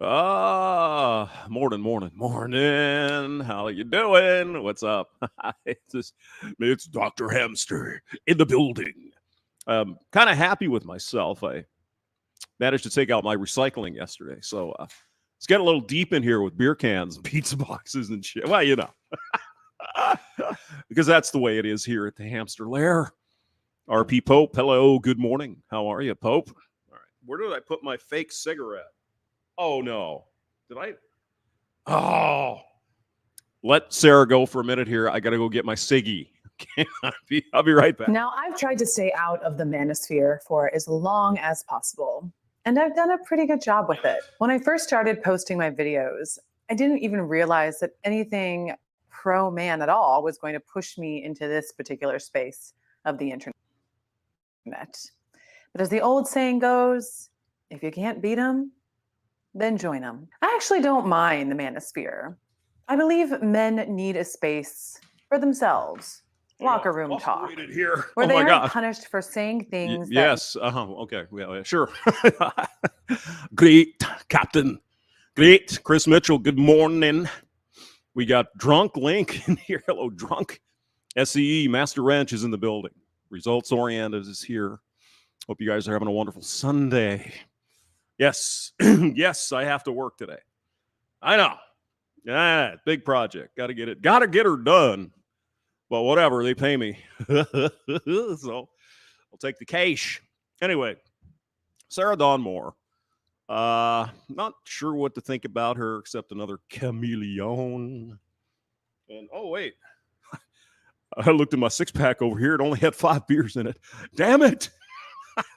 Morning. How you doing? What's up? It's Dr. Hamster in the building. Kind of happy with myself. I managed to take out my recycling yesterday, so let's get a little deep in here with beer cans and pizza boxes and shit. Well, because that's the way it is here at the Hamster Lair. RP Pope, hello, good morning. How are you, Pope? All right, where did I put my fake cigarette? Oh no. Did I? Oh. Let Sarah go for a minute here. I got to go get my ciggy. I'll be right back. Now, I've tried to stay out of the manosphere for as long as possible, and I've done a pretty good job with it. When I first started posting my videos, I didn't even realize that anything pro-man at all was going to push me into this particular space of the internet. But as the old saying goes, if you can't beat them, then join them. I actually don't mind the manosphere. I believe men need a space for themselves. Locker room talk, here. where they aren't punished for saying things. Yes. Okay. Yeah, sure. Great, Captain. Great, Chris Mitchell. Good morning. We got Drunk Link in here. Hello, Drunk. SCE Master Wrench is in the building. Results Oriented is here. Hope you guys are having a wonderful Sunday. Yes. Yes, I have to work today. I know. Yeah, big project. Got to get her done. But whatever, they pay me. So I'll take the cash. Anyway, Sarah Dawn Moore. Not sure what to think about her except another chameleon. And oh wait. I looked at my six-pack over here. It only had 5 beers in it. Damn it.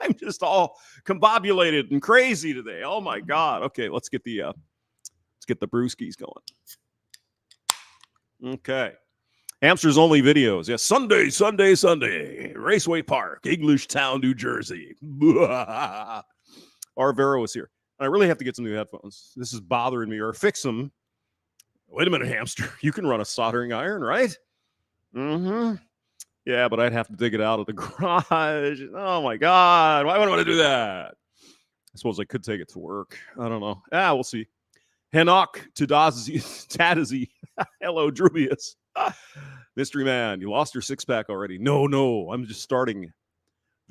I'm just all combobulated and crazy today. Oh my God. Okay, let's get the brewskis going. Okay. Hamsters only videos. Yes, Sunday. Raceway Park, English Town, New Jersey. Arvero is here. I really have to get some new headphones. This is bothering me, or fix them. Wait a minute, Hamster. You can run a soldering iron, right? Mm-hmm. Yeah, but I'd have to dig it out of the garage. Oh my God. Why would I want to do that? I suppose I could take it to work. I don't know. We'll see. Henok Tadazi. Hello, Drubius. Mystery Man, you lost your six-pack already. No, I'm just starting.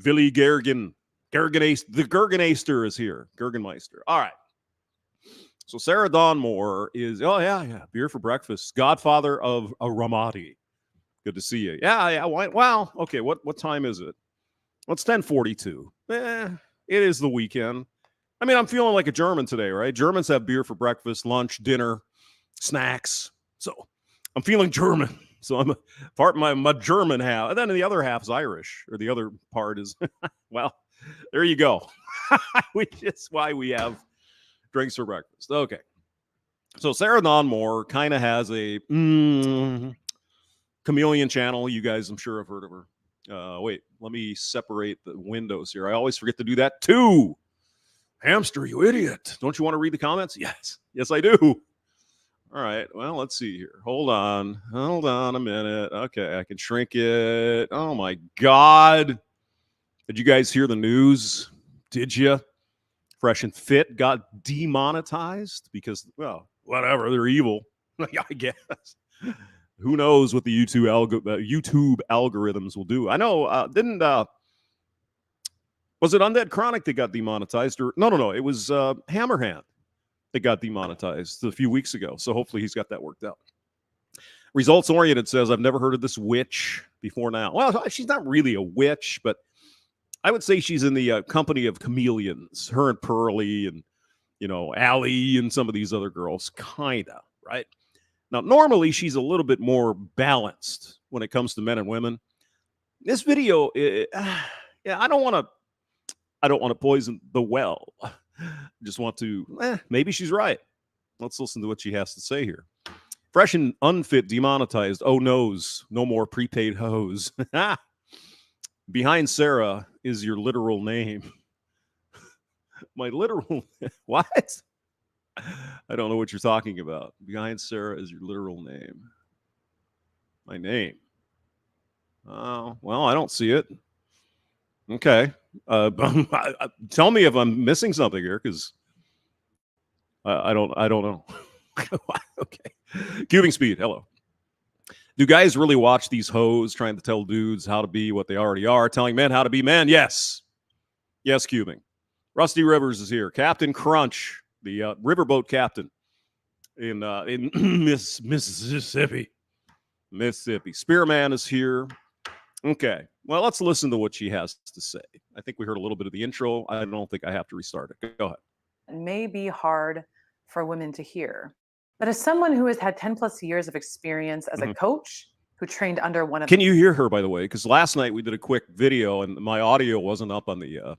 Villy Gergen. The Gergenaster is here. Gergenmeister. All right. So Sarah Dawn Moore is, beer for breakfast. Godfather of a Ramadi. Good to see you. Yeah. Wow. Okay, what time is it? Well, it's 10:42. It is the weekend. I mean, I'm feeling like a German today, right? Germans have beer for breakfast, lunch, dinner, snacks. So I'm feeling German. So I'm part my German half. And then the other half is Irish, or the other part is, well, there you go. Which is why we have drinks for breakfast. Okay. So Sarah Dawn Moore kind of has a chameleon channel. You guys, I'm sure, have heard of her. Wait, let me separate the windows here. I always forget to do that too. Hamster, you idiot. Don't you want to read the comments? Yes, I do. All right, well, let's see here. Hold on a minute. Okay, I can shrink it. Oh, my God. Did you guys hear the news? Did you? Fresh and Fit got demonetized because, well, whatever, they're evil. I guess. Who knows what the YouTube algorithms will do? I know, was it Undead Chronic that got demonetized? Or no, it was Hammerhand that got demonetized a few weeks ago. So hopefully he's got that worked out. Results Oriented says, I've never heard of this witch before now. Well, she's not really a witch, but I would say she's in the company of chameleons. Her and Pearly and, Allie and some of these other girls. Kind of, right? Now, normally she's a little bit more balanced when it comes to men and women. This video, I don't want to poison the well. Just want to, maybe she's right. Let's listen to what she has to say here. Fresh and Unfit demonetized. Oh, noes. No more prepaid hose. Behind Sarah is your literal name. My literal, what? I don't know what you're talking about. Behind Sarah is your literal name. My name. Oh, well, I don't see it. Okay. Tell me if I'm missing something here, because I don't know. Okay. Cubing speed. Hello. Do guys really watch these hoes trying to tell dudes how to be what they already are, telling men how to be men? Yes. Yes, cubing. Rusty Rivers is here. Captain Crunch, the riverboat captain in Mississippi. Mississippi. Spearman is here. Okay. Well, let's listen to what she has to say. I think we heard a little bit of the intro. I don't think I have to restart it. Go ahead. It may be hard for women to hear. But as someone who has had 10 plus years of experience as a coach who trained under one of Can you hear her, by the way? Because last night we did a quick video and my audio wasn't up on the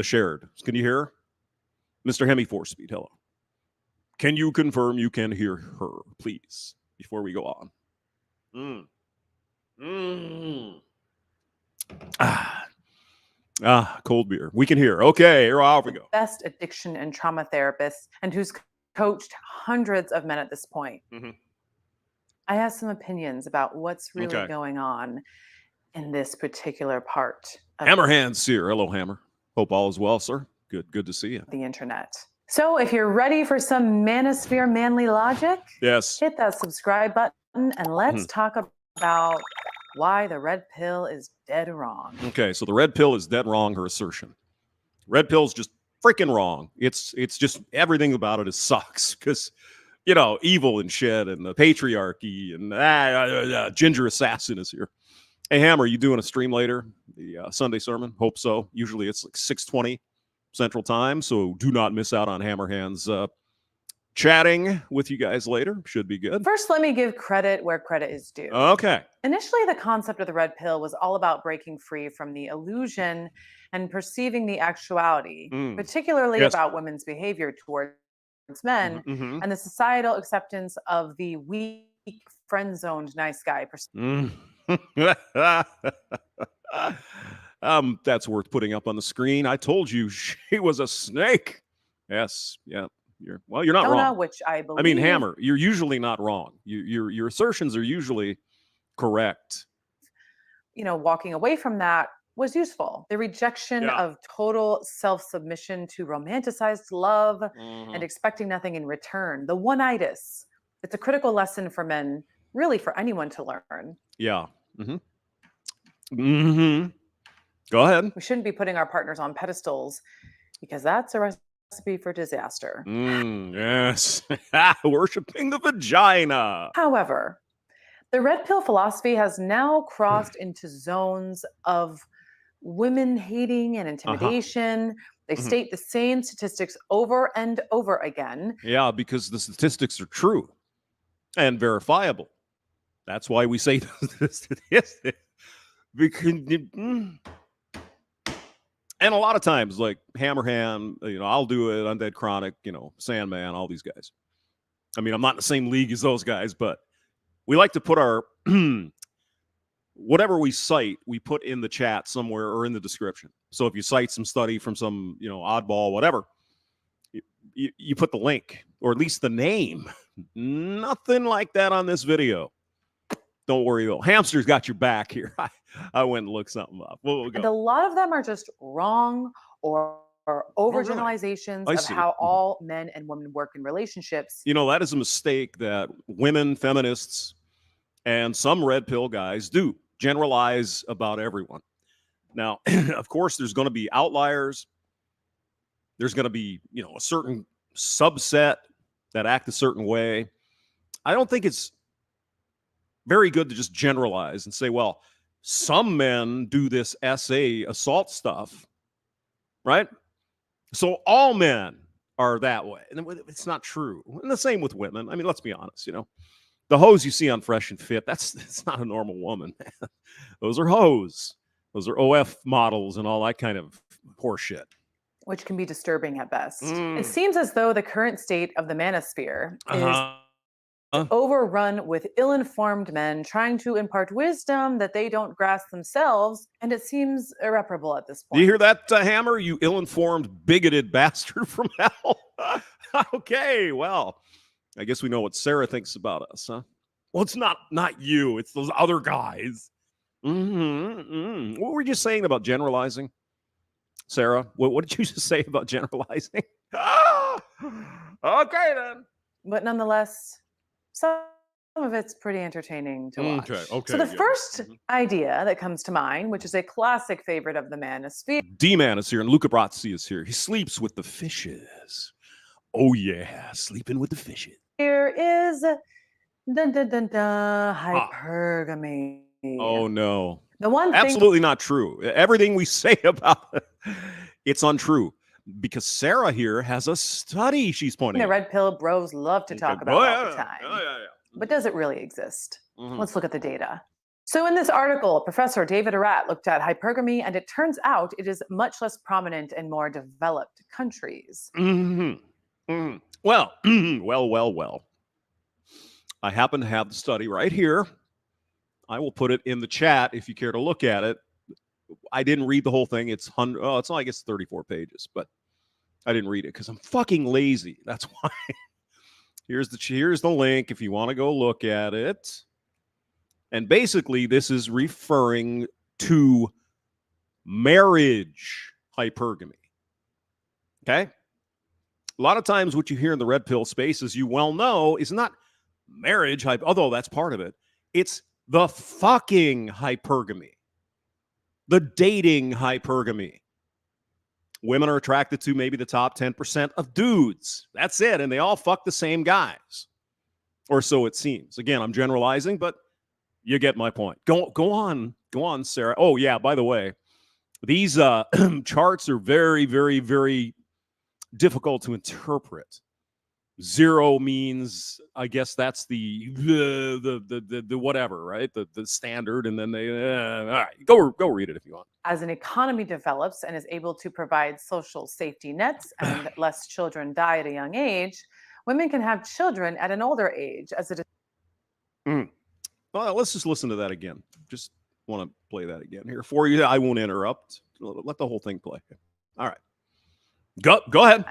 shared. Can you hear her? Mr. Hemi 4-Speed, hello. Can you confirm you can hear her, please, before we go on? Cold beer. We can hear. Okay, here we go. best addiction and trauma therapists and who's coached hundreds of men at this point. I have some opinions about what's really going on in this particular part of Hammer Hands here. Hello, Hammer. Hope all is well, sir. Good to see you. the internet. So if you're ready for some manosphere manly logic, Yes. hit that subscribe button and let's talk about why the red pill is dead wrong. Okay, so the red pill is dead wrong, her assertion. Red pill's just freaking wrong. It's just everything about it is sucks because, you know, evil and shit and the patriarchy and Ginger Assassin is here. Hey, Hammer, you doing a stream later? The Sunday sermon? Hope so. Usually it's like 6:20 Central Time, so do not miss out on Hammer Hands chatting with you guys later. Should be good. First, let me give credit where credit is due. Okay. Initially, the concept of the red pill was all about breaking free from the illusion and perceiving the actuality, particularly about women's behavior towards men and the societal acceptance of the weak, friend-zoned nice guy. That's worth putting up on the screen. I told you she was a snake. Yes, yeah. You're not wrong. Which I believe. I mean, Hammer, you're usually not wrong. Your assertions are usually correct. You know, walking away from that was useful. The rejection of total self-submission to romanticized love and expecting nothing in return. The one-itis. It's a critical lesson for men, really for anyone to learn. Yeah. Go ahead. We shouldn't be putting our partners on pedestals because that's a recipe for disaster. Yes. Worshipping the vagina. However, the red pill philosophy has now crossed into zones of women hating and intimidation. They state the same statistics over and over again. Yeah, because the statistics are true and verifiable. That's why we say the statistics. And a lot of times, like Hammerhand, you know, I'll do it, Undead Chronic, you know, Sandman, all these guys. I mean, I'm not in the same league as those guys, but we like to put our whatever we cite, we put in the chat somewhere or in the description. So if you cite some study from some, you know, oddball, whatever, you put the link or at least the name. Nothing like that on this video. Don't worry though. Hamster's got your back here. I went and looked something up. We'll go. And a lot of them are just wrong or overgeneralizations of how all men and women work in relationships. You know, that is a mistake that women, feminists, and some red pill guys do generalize about everyone. Now, of course, there's going to be outliers. There's going to be, you know, a certain subset that act a certain way. I don't think it's very good to just generalize and say, well, some men do this SA assault stuff, right? So all men are that way. And it's not true. And the same with women. I mean, let's be honest, you know. The hoes you see on Fresh and Fit, that's not a normal woman. Those are hoes. Those are OF models and all that kind of horseshit. Which can be disturbing at best. It seems as though the current state of the manosphere is overrun with ill-informed men trying to impart wisdom that they don't grasp themselves, and it seems irreparable at this point. Do you hear that, Hammer? You ill-informed, bigoted bastard from hell. Okay, well, I guess we know what Sarah thinks about us, huh? Well, it's not you. It's those other guys. What were you saying about generalizing, Sarah? What did you just say about generalizing? Okay, then. But nonetheless, some of it's pretty entertaining to watch. Okay, So the good. first Mhm. idea that comes to mind, which is a classic favorite of the manosphere, D-Man is here, and Luca Brazzi is here. He sleeps with the fishes. Oh, yeah, sleeping with the fishes. is dun, dun, dun, dun, Ah. hypergamy. Oh, no. The one thing Absolutely not true. Everything we say about it, it's untrue. Because Sarah here has a study she's pointing the out. red pill bros love to talk Okay. about Oh, all the yeah. time. Yeah. But does it really exist? Mhm. Let's look at the data. So, in this article, Professor David Arat looked at hypergamy, and it turns out it is much less prominent in more developed countries. Mhm. Mhm. Well, well. I happen to have the study right here. I will put it in the chat if you care to look at it. I didn't read the whole thing. It's it's I guess 34 pages, but I didn't read it because I'm fucking lazy. That's why. Here's the link if you want to go look at it. And basically, this is referring to marriage hypergamy. Okay? A lot of times what you hear in the red pill space, as you well know, is not marriage, although that's part of it. It's the fucking hypergamy, the dating hypergamy. Women are attracted to maybe the top 10% of dudes. That's it. And they all fuck the same guys. Or so it seems. Again, I'm generalizing, but you get my point. Go on, Sarah. Oh, yeah, by the way, these charts are very, very, very difficult to interpret. 0 means, I guess that's the whatever, right? The standard, and then they all right, go read it if you want. As an economy develops and is able to provide social safety nets and less children die at a young age, women can have children at an older age as it is. Well, let's just listen to that again. Just want to play that again here for you. I won't interrupt. Let the whole thing play. All right. Go ahead.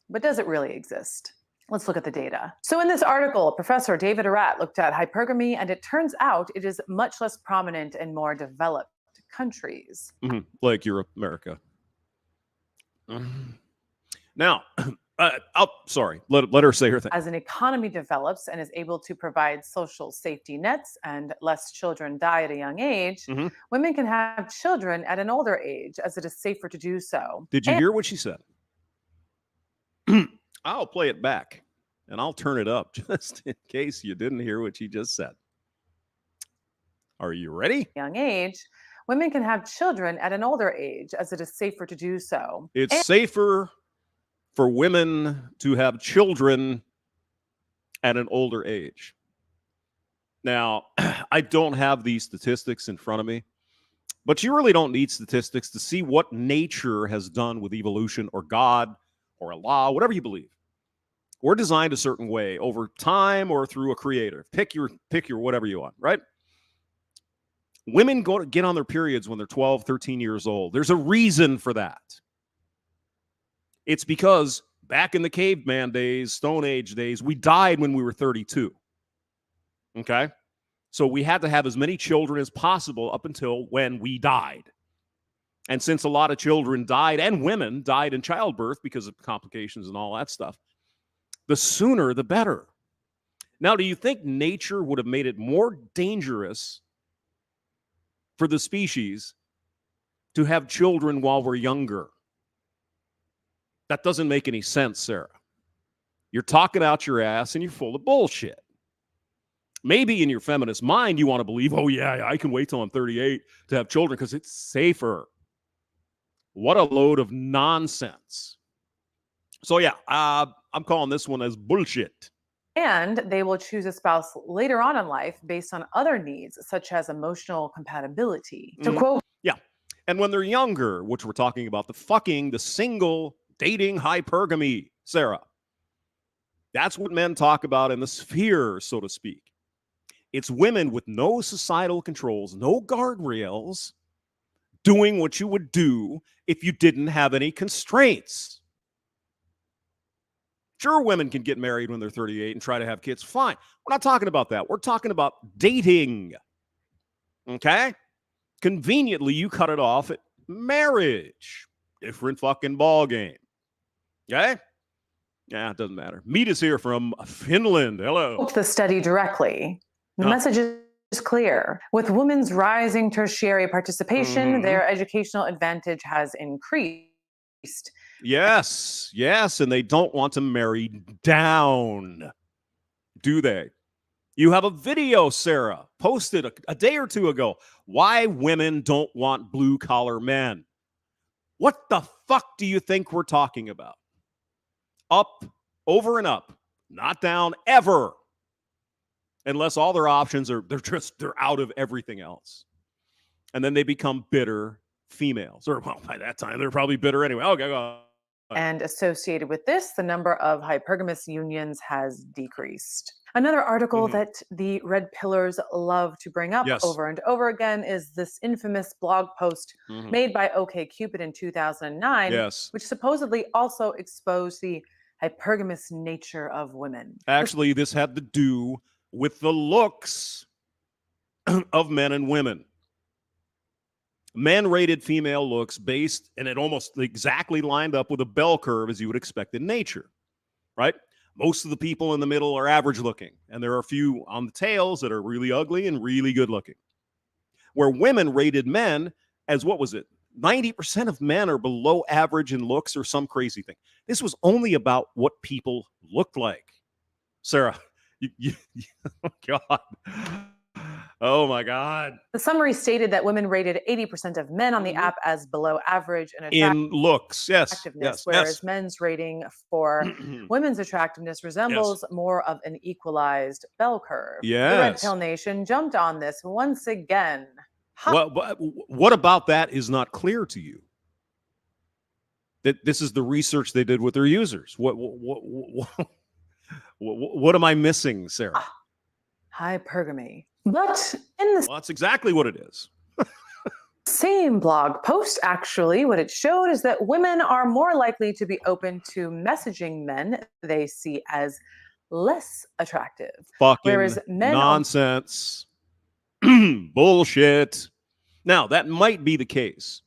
But does it really exist? Let's look at the data. So, in this article, Professor David Arat looked at hypergamy, and it turns out it is much less prominent in more developed countries. Like Europe, America. Now, sorry, let her say her thing. As an economy develops and is able to provide social safety nets and less children die at a young age, women can have children at an older age as it is safer to do so. Did you hear what she said? I'll play it back and I'll turn it up just in case you didn't hear what she just said. Are you ready? Young age, women can have children at an older age as it is safer to do so. It's safer for women to have children at an older age. Now, I don't have these statistics in front of me, but you really don't need statistics to see what nature has done with evolution or God or Allah, whatever you believe. We're designed a certain way over time or through a creator. Pick your whatever you want, right? Women get on their periods when they're 12, 13 years old. There's a reason for that. It's because back in the caveman days, Stone Age days, we died when we were 32. Okay? So we had to have as many children as possible up until when we died. And since a lot of children died and women died in childbirth because of complications and all that stuff, the sooner the better. Now, do you think nature would have made it more dangerous for the species to have children while we're younger? That doesn't make any sense, Sarah. You're talking out your ass and you're full of bullshit. Maybe in your feminist mind, you want to believe, oh, yeah, I can wait till I'm 38 to have children because it's safer. What a load of nonsense. So, yeah, I'm calling this one as bullshit. And they will choose a spouse later on in life based on other needs, such as emotional compatibility. To quote, yeah. And when they're younger, which we're talking about, the single dating hypergamy, Sarah, that's what men talk about in the sphere, so to speak. It's women with no societal controls, no guardrails, doing what you would do if you didn't have any constraints. Sure, women can get married when they're 38 and try to have kids. Fine. We're not talking about that. We're talking about dating. Okay? Conveniently, you cut it off at marriage. Different fucking ball game. Okay? Yeah, it doesn't matter. Meat is here from Finland. Hello. The study directly. The Oh. message is clear. With women's rising tertiary participation, Mhm. their educational advantage has increased. Yes, yes, and they don't want to marry down, do they? You have a video, Sarah, posted a day or two ago. Why women don't want blue collar men. What the fuck do you think we're talking about? Up, over and up, not down ever. Unless all their options are they're out of everything else. And then they become bitter females. Or well, by that time they're probably bitter anyway. Okay, go on. And associated with this, the number of hypergamous unions has decreased. Another article that the red pillars love to bring up Yes. over and over again is this infamous blog post made by OkCupid in 2009, Yes. which supposedly also exposed the hypergamous nature of women. Actually, this had to do with the looks of men and women. Men rated female looks based, and it almost exactly lined up with a bell curve as you would expect in nature, right? Most of the people in the middle are average looking, and there are a few on the tails that are really ugly and really good looking. Where women rated men as, what was it? 90% of men are below average in looks or some crazy thing. This was only about what people looked like. Sarah, oh God. Oh my God. The summary stated that women rated 80% of men on the app as below average in In looks, yes. attractiveness, Yes. whereas men's rating for women's attractiveness resembles more of an equalized bell curve. The Red Yes. Pill Nation jumped on this once again. Well, what about that is not clear to you? That this is the research they did with their users. What am I missing, Sarah? Hypergamy. But in the Well, that's exactly what it is. same blog post, actually, what it showed is that women are more likely to be open to messaging men they see as less attractive. Fucking Whereas men nonsense. Bullshit. Now, that might be the case.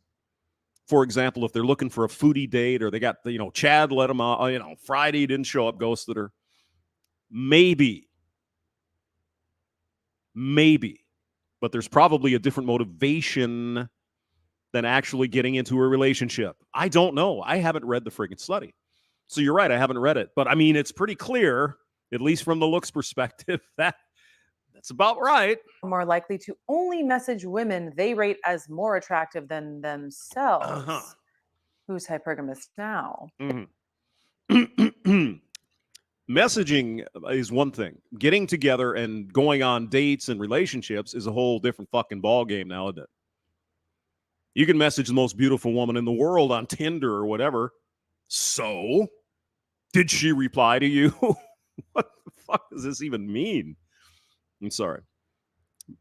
For example, if they're looking for a foodie date or they got, Chad let them out, Friday didn't show up, ghosted her. Maybe. But there's probably a different motivation than actually getting into a relationship. I don't know. I haven't read the friggin' study. So you're right, I haven't read it. But I mean, it's pretty clear, at least from the looks perspective, that's about right. more likely to only message women they rate as more attractive than themselves. Who's hypergamous now? Messaging is one thing. Getting together and going on dates and relationships is a whole different fucking ball game now, isn't it? You can message the most beautiful woman in the world on Tinder or whatever. So, did she reply to you? What the fuck does this even mean? I'm sorry.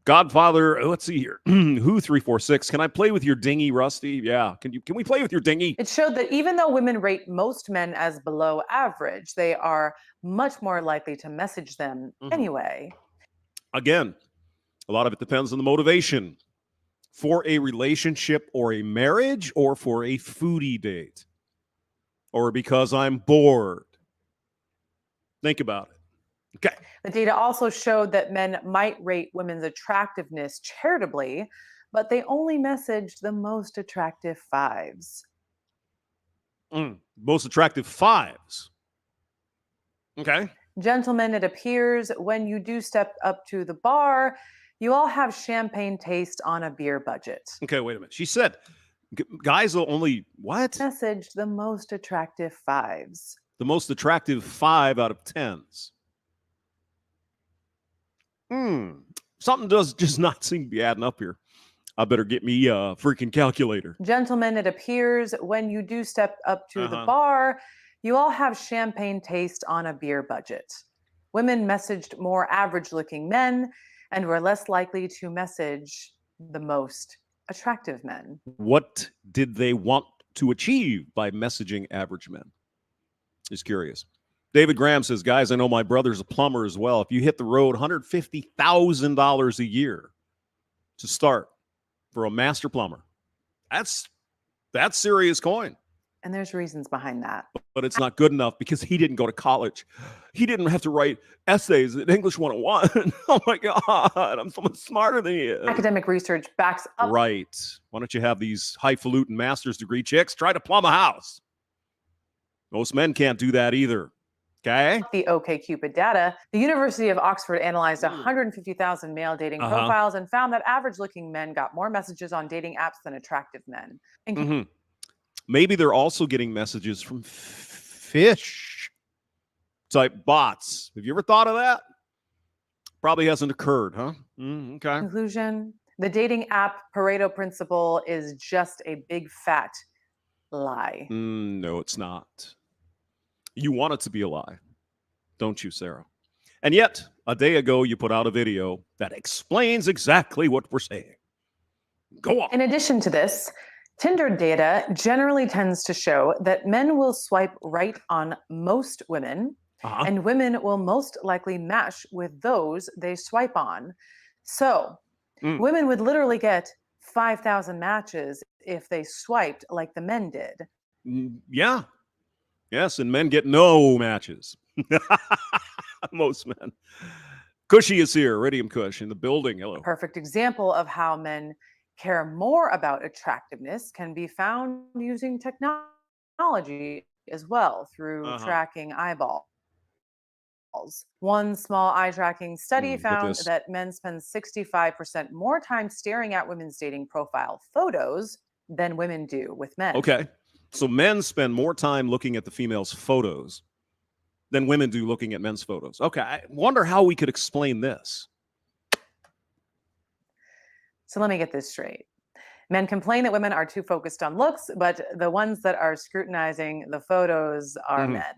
Godfather, let's see here. Who 346? Can I play with your dinghy, Rusty? Yeah. Can we play with your dinghy? It showed that even though women rate most men as below average, they are much more likely to message them anyway. Again, a lot of it depends on the motivation. For a relationship or a marriage or for a foodie date or because I'm bored. Think about it. Okay. The data also showed that men might rate women's attractiveness charitably, but they only messaged the most attractive fives. Most attractive fives. Okay. Gentlemen, it appears when you do step up to the bar, you all have champagne taste on a beer budget. Okay, wait a minute. She said guys will only, what? Messaged the most attractive fives. The most attractive 5 out of 10s. Something does just not seem to be adding up here. I better get me a freaking calculator. Gentlemen, it appears when you do step up to the bar, you all have champagne taste on a beer budget. Women messaged more average-looking men and were less likely to message the most attractive men. What did they want to achieve by messaging average men? Just curious. David Graham says, guys, I know my brother's a plumber as well. If you hit the road, $150,000 a year to start for a master plumber. That's serious coin. And there's reasons behind that. But it's not good enough because he didn't go to college. He didn't have to write essays in English 101. Oh my God, I'm so much smarter than you. Academic research backs up Right. Why don't you have these highfalutin master's degree chicks try to plumb a house? Most men can't do that either. Okay. the OkCupid data. The University of Oxford analyzed 150,000 male dating profiles and found that average-looking men got more messages on dating apps than attractive men. Maybe they're also getting messages from fish type bots. Have you ever thought of that? Probably hasn't occurred, huh? Okay. Conclusion: the dating app Pareto principle is just a big fat lie. No, it's not. You want it to be a lie, don't you, Sarah? And yet, a day ago, you put out a video that explains exactly what we're saying. Go on. In addition to this, Tinder data generally tends to show that men will swipe right on most women, and women will most likely match with those they swipe on. So, women would literally get 5,000 matches if they swiped like the men did. Yeah. Yes, and men get no matches. Most men. Cushy is here, Iridium Cush in the building. Hello. A perfect example of how men care more about attractiveness can be found using technology as well through tracking eyeballs. One small eye tracking study found that men spend 65% more time staring at women's dating profile photos than women do with men. Okay. So men spend more time looking at the female's photos than women do looking at men's photos. Okay. I wonder how we could explain this. So let me get this straight. Men complain that women are too focused on looks, but the ones that are scrutinizing the photos are men.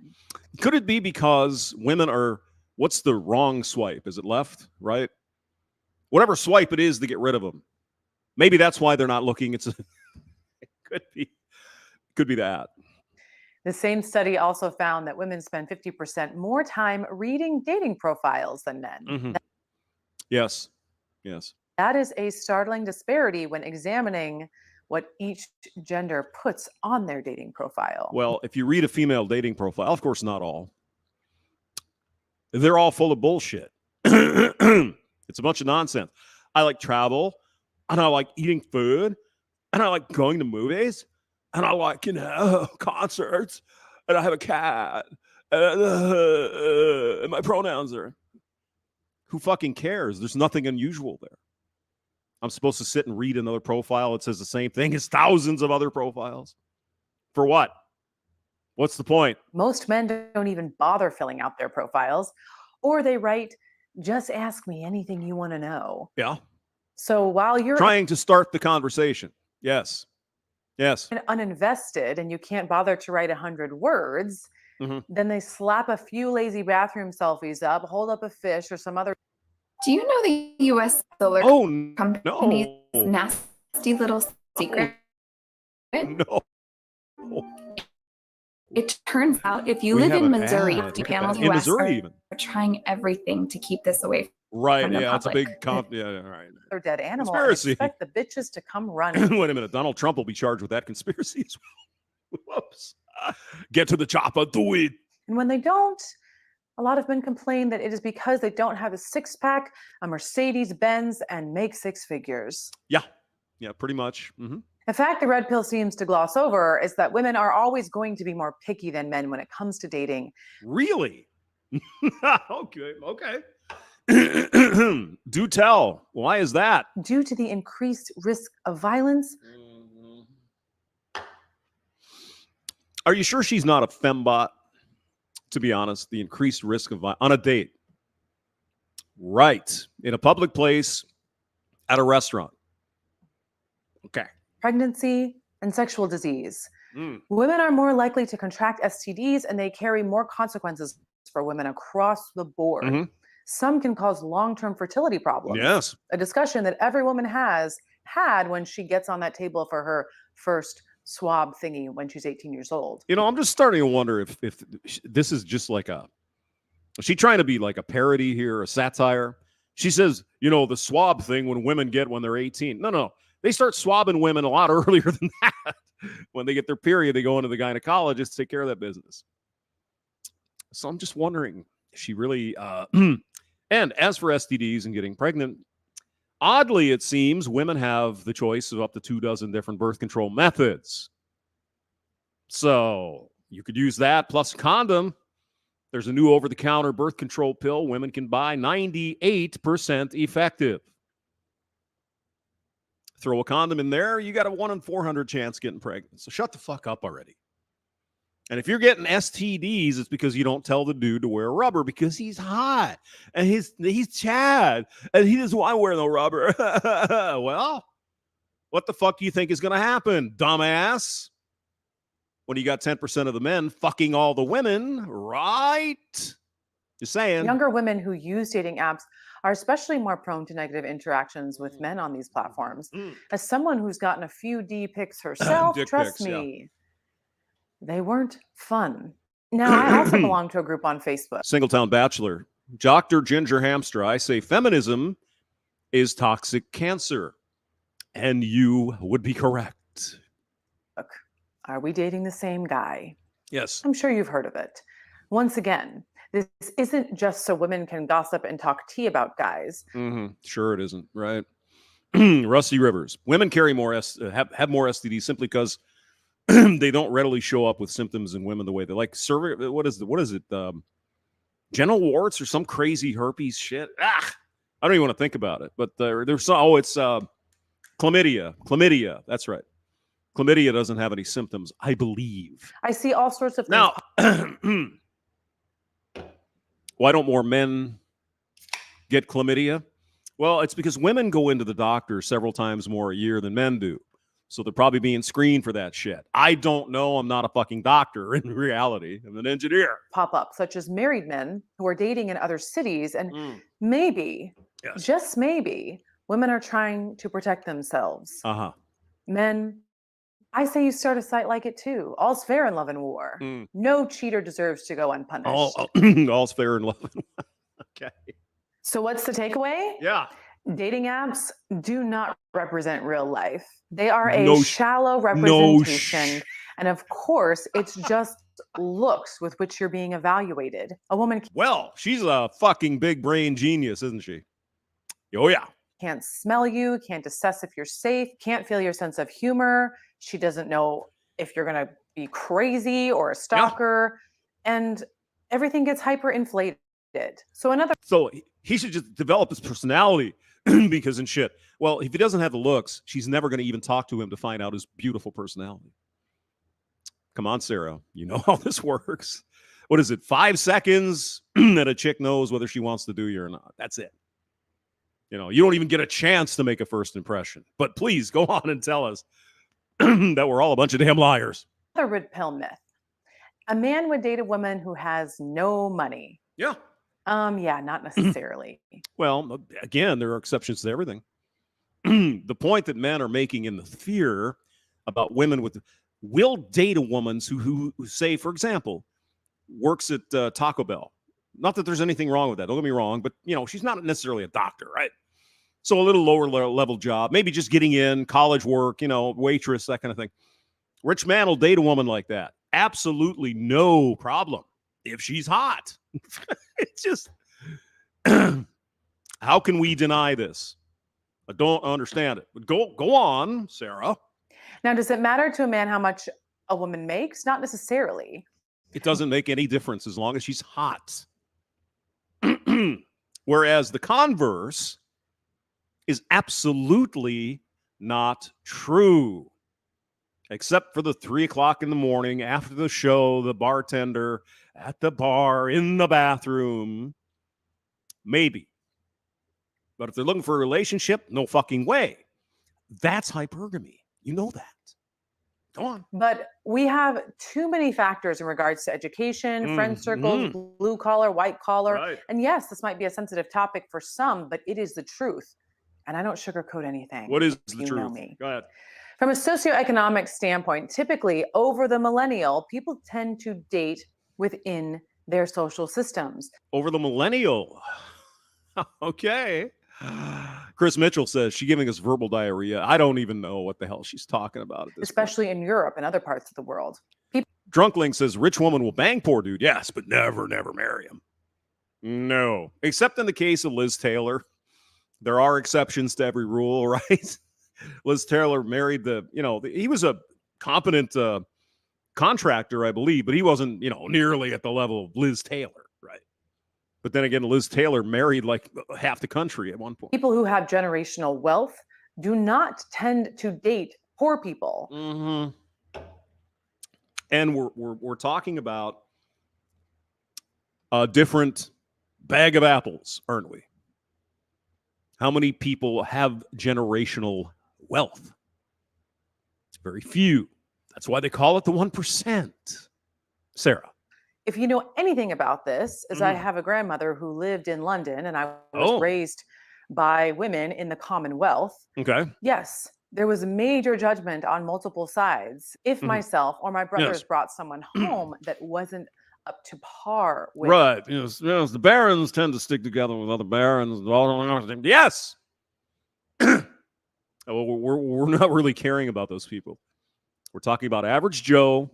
Could it be because women are, what's the wrong swipe? Is it left, right? Whatever swipe it is to get rid of them. Maybe that's why they're not looking. It could be that. The same study also found that women spend 50% more time reading dating profiles than men. Yes. That is a startling disparity when examining what each gender puts on their dating profile. Well, if you read a female dating profile, of course not all, they're all full of bullshit. It's a bunch of nonsense. I like travel, and I like eating food, and I like going to movies, and I like, concerts, and I have a cat, and my pronouns are. Who fucking cares? There's nothing unusual there. I'm supposed to sit and read another profile that says the same thing as thousands of other profiles. For what? What's the point? Most men don't even bother filling out their profiles, or they write, "Just ask me anything you want to know." Yeah. So while you're trying to start the conversation. Yes. Uninvested and you can't bother to write 100 words, then they slap a few lazy bathroom selfies up, hold up a fish or some other. Do you know the U.S. solar company's nasty little secret? No. It turns out if you live in Missouri, panels in Missouri are trying everything to keep this away from the it's a big public. right. Or dead animal. Conspiracy. Expect the bitches to come running. Wait a minute. Donald Trump will be charged with that conspiracy as well. Whoops. Get to the chopper, do it. And when they don't, a lot of men complain that it is because they don't have a six-pack, a Mercedes-Benz, and make six figures. Yeah, pretty much. In fact, the red pill seems to gloss over is that women are always going to be more picky than men when it comes to dating. Really? Okay. Do tell. Why is that? Due to the increased risk of violence. Are you sure she's not a fembot? To be honest, the increased risk of violence on a date. Right. In a public place, at a restaurant. Okay. Pregnancy and sexual disease. Women are more likely to contract STDs and they carry more consequences for women across the board. Some can cause long-term fertility problems. Yes. A discussion that every woman has had when she gets on that table for her first swab thingy when she's 18 years old. I'm just starting to wonder if this is just like is she trying to be like a parody here, a satire? She says, the swab thing when women get when they're 18. No. They start swabbing women a lot earlier than that. When they get their period, they go into the gynecologist to take care of that business. So I'm just wondering, is she really... And as for STDs and getting pregnant, oddly, it seems women have the choice of up to 24 different birth control methods. So you could use that plus a condom. There's a new over-the-counter birth control pill women can buy, 98% effective. Throw a condom in there, you got a 1 in 400 chance getting pregnant. So shut the fuck up already. And if you're getting STDs, it's because you don't tell the dude to wear rubber because he's hot and he's Chad and he doesn't want to wear no rubber. Well, what the fuck do you think is going to happen, dumbass? When you got 10% of the men fucking all the women, right? Just saying. Younger women who use dating apps are especially more prone to negative interactions with men on these platforms. As someone who's gotten a few D pics herself, trust me, they weren't fun. Now, I also belong to a group on Facebook. Singletown Bachelor. Dr. Ginger Hamster, I say feminism is toxic cancer. And you would be correct. Look, are we dating the same guy? Yes. I'm sure you've heard of it. Once again, this isn't just so women can gossip and talk tea about guys. Sure it isn't, right? Rusty Rivers. Women carry more have more STDs simply because they don't readily show up with symptoms in women the way they like. What is it? Genital warts or some crazy herpes shit? I don't even want to think about it. But there's it's chlamydia. Chlamydia. That's right. Chlamydia doesn't have any symptoms, I believe. I see all sorts of things. Now, why don't more men get chlamydia? Well, it's because women go into the doctor several times more a year than men do. So they're probably being screened for that shit. I don't know. I'm not a fucking doctor in reality. I'm an engineer. Pop up, such as married men who are dating in other cities. And maybe, just maybe, women are trying to protect themselves. Men, I say you start a site like it too. All's fair in love and war. No cheater deserves to go unpunished. All's fair in love and war. Okay. So what's the takeaway? Yeah. Dating apps do not represent real life. They are a shallow representation. And of course, it's just looks with which you're being evaluated. A woman... Well, she's a fucking big brain genius, isn't she? Oh, yeah. Can't smell you, can't assess if you're safe, can't feel your sense of humor. She doesn't know if you're going to be crazy or a stalker. And everything gets hyperinflated. So he should just develop his personality because in shit. Well, if he doesn't have the looks, she's never going to even talk to him to find out his beautiful personality. Come on, Sarah. You know how this works. What is it? 5 seconds that a chick knows whether she wants to do you or not. That's it. You know, you don't even get a chance to make a first impression. But please go on and tell us that we're all a bunch of damn liars. Another red pill myth. A man would date a woman who has no money. Yeah. Yeah, not necessarily. Well, again, there are exceptions to everything. The point that men are making in the fear about women will date a woman who say, for example, works at Taco Bell. Not that there's anything wrong with that. Don't get me wrong, but you know, she's not necessarily a doctor, right? So a little lower level job, maybe just getting in, college work, you know, waitress, that kind of thing. Rich man will date a woman like that. Absolutely no problem if she's hot. It's just, how can we deny this? I don't understand it. But go on, Sarah. Now, does it matter to a man how much a woman makes? Not necessarily. It doesn't make any difference as long as she's hot. Whereas the converse is absolutely not true. Except for the 3 o'clock in the morning after the show, the bartender at the bar, in the bathroom. Maybe. But if they're looking for a relationship, no fucking way. That's hypergamy. You know that. Go on. But we have too many factors in regards to education, friend circles, blue collar, white collar. Right. And yes, this might be a sensitive topic for some, but it is the truth. And I don't sugarcoat anything. What is the You truth? know me. Go ahead. From a socioeconomic standpoint, typically over the millennial, people tend to date within their social systems. Over the millennial. Okay. Chris Mitchell says she giving us verbal diarrhea. I don't even know what the hell she's talking about at this Especially in Europe and other parts of the world. Drunkling says rich woman will bang poor dude. Yes, but never marry him. No, except in the case of Liz Taylor. There are exceptions to every rule, right? Liz Taylor married he was a competent contractor, I believe, but he wasn't, nearly at the level of Liz Taylor, right? But then again, Liz Taylor married like half the country at one point. People who have generational wealth do not tend to date poor people. Mm-hmm. And we're talking about a different bag of apples, aren't we? How many people have generational wealth? It's very few. That's why they call it the 1%. Sarah. If you know anything about this, is I have a grandmother who lived in London and I was raised by women in the Commonwealth. Okay. Yes, there was a major judgment on multiple sides. If myself or my brothers brought someone home that wasn't up to par with. Right. Yes, the barons tend to stick together with other barons. Yes. We're not really caring about those people. We're talking about average Joe,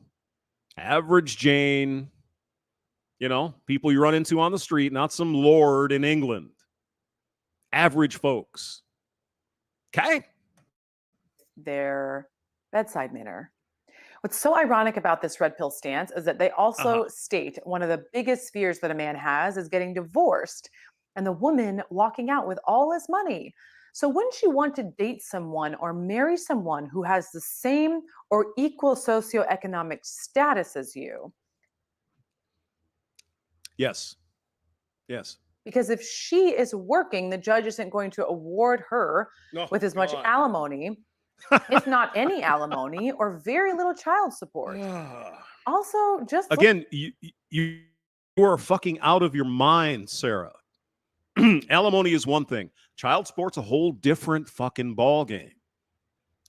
average Jane, people you run into on the street, not some lord in England. Average folks. Okay? Their bedside manner. What's so ironic about this red pill stance is that they also state one of the biggest fears that a man has is getting divorced and the woman walking out with all his money. So wouldn't you want to date someone or marry someone who has the same or equal socioeconomic status as you? Yes. Yes. Because if she is working, the judge isn't going to award her with as much alimony, if not any alimony, or very little child support. Also, just again, you are fucking out of your mind, Sarah. Alimony is one thing. Child support's a whole different fucking ball game.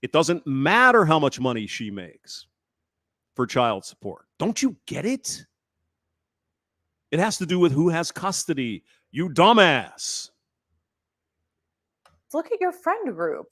It doesn't matter how much money she makes for child support. Don't you get it? It has to do with who has custody. You dumbass. Look at your friend group.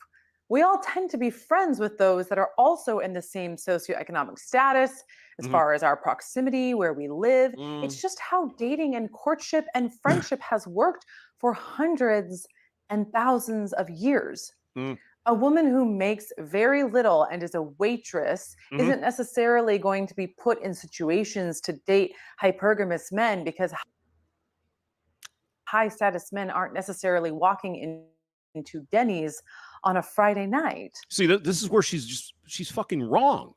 We all tend to be friends with those that are also in the same socioeconomic status as far as our proximity, where we live. It's just how dating and courtship and friendship has worked for hundreds and thousands of years. A woman who makes very little and is a waitress isn't necessarily going to be put in situations to date hypergamous men, because high status men aren't necessarily walking into Denny's on a Friday night. See, this is where she's fucking wrong.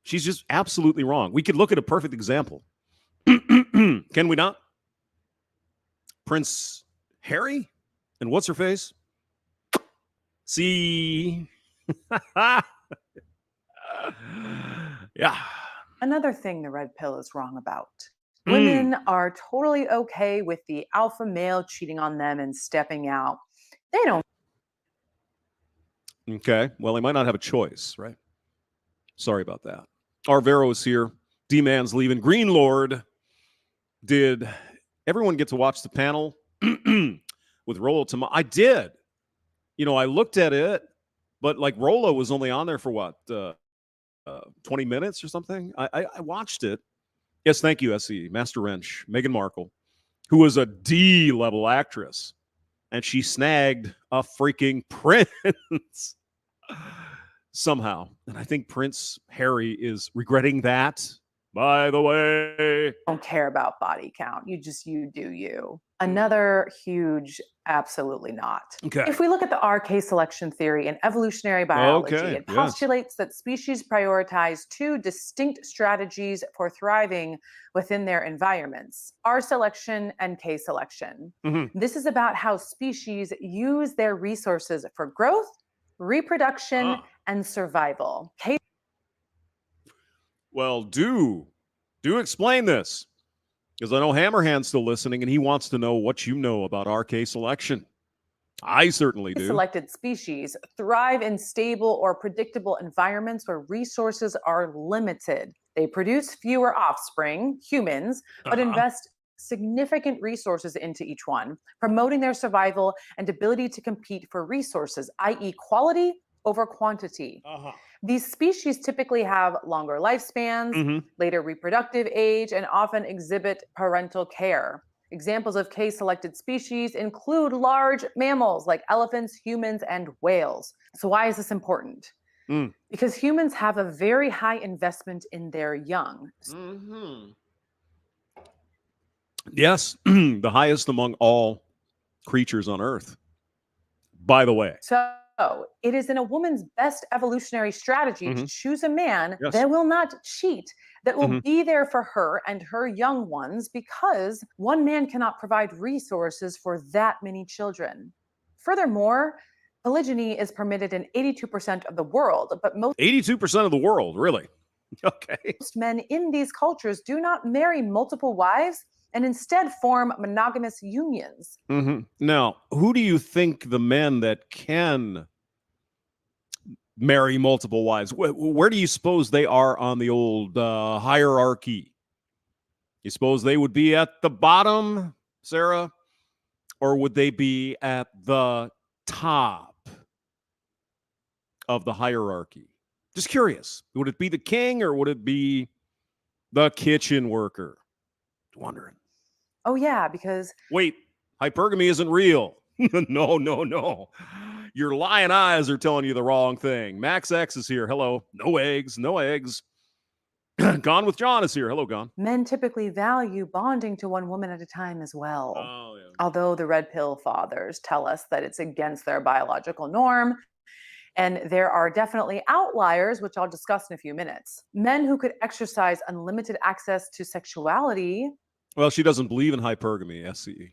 She's just absolutely wrong. We could look at a perfect example. Can we not? Prince Harry and what's her face? See? Yeah. Another thing the red pill is wrong about. Women are totally okay with the alpha male cheating on them and stepping out. They don't. Okay. Well, they might not have a choice, right? Sorry about that. Arvero is here. D-Man's leaving. Green Lord. Did everyone get to watch the panel with Rolo tomorrow? I did. I looked at it, but like Rolo was only on there for what, 20 minutes or something? I watched it. Yes, thank you, SE. Master Wrench, Meghan Markle, who was a D-level actress, and she snagged a freaking prince somehow. And I think Prince Harry is regretting that, by the way. Don't care about body count. You do you. Another huge, absolutely not. Okay. If we look at the RK selection theory in evolutionary biology, it postulates that species prioritize two distinct strategies for thriving within their environments: R selection and K selection. This is about how species use their resources for growth, reproduction, and survival. Well, do explain this, because I know Hammerhand's still listening, and he wants to know what you know about RK selection. I certainly do. Selected species thrive in stable or predictable environments where resources are limited. They produce fewer offspring, humans, but invest significant resources into each one, promoting their survival and ability to compete for resources, i.e., quality over quantity. These species typically have longer lifespans, later reproductive age, and often exhibit parental care. Examples of K-selected species include large mammals like elephants, humans, and whales. So why is this important? Because humans have a very high investment in their young. Yes, the highest among all creatures on Earth, by the way. So it is in a woman's best evolutionary strategy to choose a man that will not cheat, that will be there for her and her young ones, because one man cannot provide resources for that many children. Furthermore, polygyny is permitted in 82% of the world, but most 82% of the world, really? Okay. men in these cultures do not marry multiple wives and instead form monogamous unions. Now, who do you think the men that can marry multiple wives, where do you suppose they are on the old hierarchy? You suppose they would be at the bottom, Sarah? Or would they be at the top of the hierarchy? Just curious. Would it be the king or would it be the kitchen worker? Wondering. Oh, yeah, because... Wait, hypergamy isn't real. No. Your lying eyes are telling you the wrong thing. Max X is here. Hello. No eggs. Gone with John is here. Hello, Gone. Men typically value bonding to one woman at a time as well. Although the red pill fathers tell us that it's against their biological norm. And there are definitely outliers, which I'll discuss in a few minutes. Men who could exercise unlimited access to sexuality. Well, she doesn't believe in hypergamy, SCE.